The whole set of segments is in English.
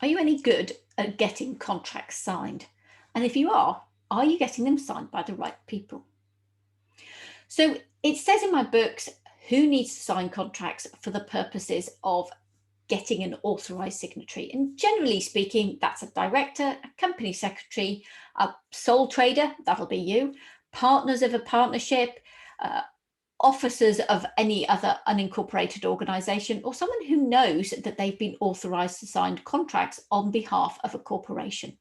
Are you any good at getting contracts signed? And if you are you getting them signed by the right people? So it says in my books who needs to sign contracts for the purposes of getting an authorised signatory. And generally speaking, that's a director, a company secretary, a sole trader, that'll be you, partners of a partnership, uh, officers of any other unincorporated organisation, or someone who knows that they've been authorised to sign contracts on behalf of a corporation.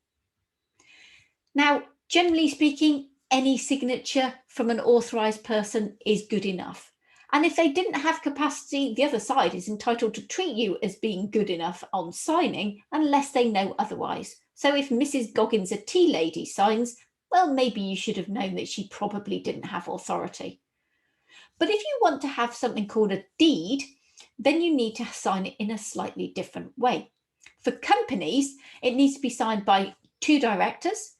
Now, generally speaking, any signature from an authorised person is good enough. And if they didn't have capacity, the other side is entitled to treat you as being good enough on signing unless they know otherwise. So if Mrs. Goggins, a tea lady, signs, well, maybe you should have known that she probably didn't have authority. But if you want to have something called a deed, then you need to sign it in a slightly different way. For companies, it needs to be signed by two directors,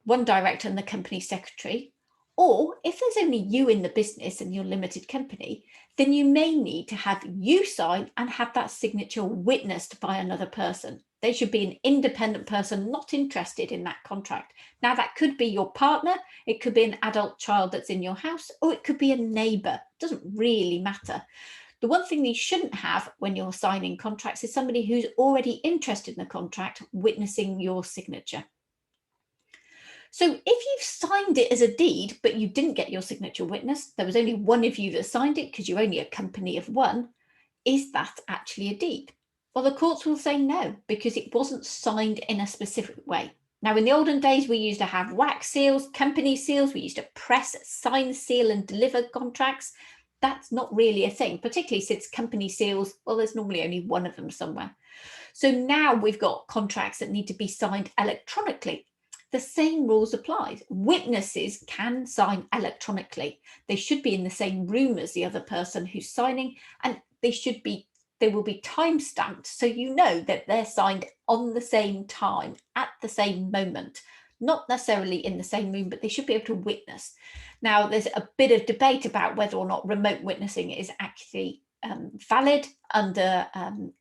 one director and the company secretary. Or if there's only you in the business and your limited company, then you may need to have you sign and have that signature witnessed by another person. They should be an independent person not interested in that contract. Now, that could be your partner, it could be an adult child that's in your house, or it could be a neighbour. It doesn't really matter. The one thing you shouldn't have when you're signing contracts is somebody who's already interested in the contract witnessing your signature. So if you've signed it as a deed, but you didn't get your signature witnessed, there was only one of you that signed it because you're only a company of one, is that actually a deed? Well, the courts will say no, because it wasn't signed in a specific way. Now, in the olden days, we used to have wax seals, company seals, we used to press, sign, seal and deliver contracts. That's not really a thing, particularly since company seals, well, there's normally only one of them somewhere. So now we've got contracts that need to be signed electronically. The same rules apply. Witnesses can sign electronically. They should be in the same room as the other person who's signing, and they will be time stamped so you know that they're signed on the same time at the same moment. Not necessarily in the same room, but they should be able to witness. Now, there's a bit of debate about whether or not remote witnessing is actually valid under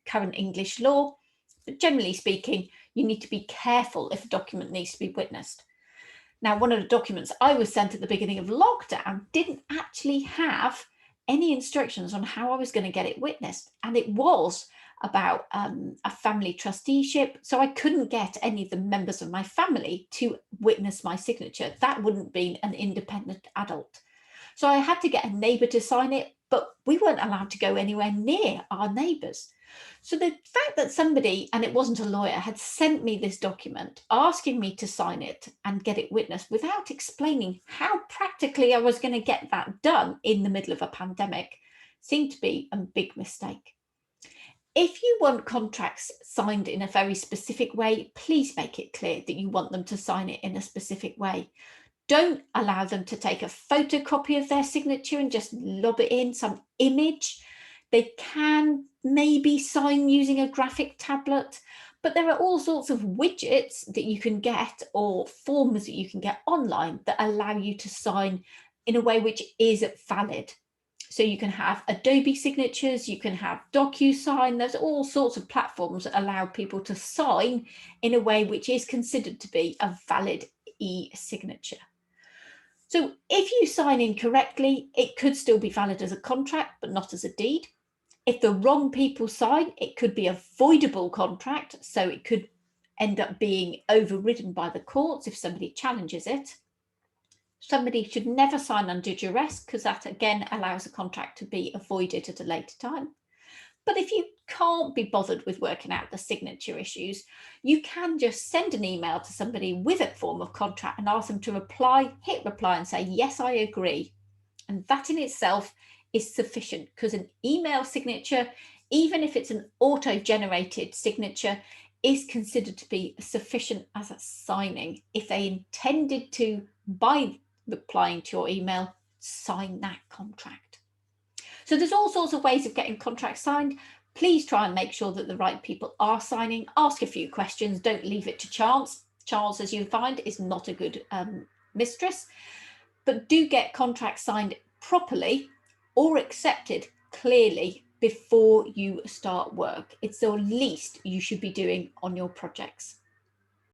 current English law. But generally speaking, you need to be careful if a document needs to be witnessed. Now, one of the documents I was sent at the beginning of lockdown didn't actually have any instructions on how I was going to get it witnessed. And it was about a family trusteeship. So I couldn't get any of the members of my family to witness my signature. That wouldn't be an independent adult. So I had to get a neighbour to sign it, but we weren't allowed to go anywhere near our neighbours. So the fact that somebody, and it wasn't a lawyer, had sent me this document asking me to sign it and get it witnessed without explaining how practically I was going to get that done in the middle of a pandemic seemed to be a big mistake. If you want contracts signed in a very specific way, please make it clear that you want them to sign it in a specific way. Don't allow them to take a photocopy of their signature and just lob it in some image. They can maybe sign using a graphic tablet, but there are all sorts of widgets that you can get or forms that you can get online that allow you to sign in a way which is valid. So you can have Adobe signatures, you can have DocuSign, there's all sorts of platforms that allow people to sign in a way which is considered to be a valid e-signature. So if you sign incorrectly, it could still be valid as a contract, but not as a deed. If the wrong people sign, it could be a voidable contract, so it could end up being overridden by the courts if somebody challenges it. Somebody should never sign under duress, because that again allows a contract to be avoided at a later time. But if you can't be bothered with working out the signature issues, you can just send an email to somebody with a form of contract and ask them to reply, hit reply and say, yes, I agree. And that in itself is sufficient, because an email signature, even if it's an auto-generated signature, is considered to be sufficient as a signing. If they intended to, by replying to your email, sign that contract. So there's all sorts of ways of getting contracts signed. Please try and make sure that the right people are signing. Ask a few questions. Don't leave it to chance. Chance, as you find, is not a good mistress. But do get contracts signed properly or accepted clearly before you start work. It's the least you should be doing on your projects.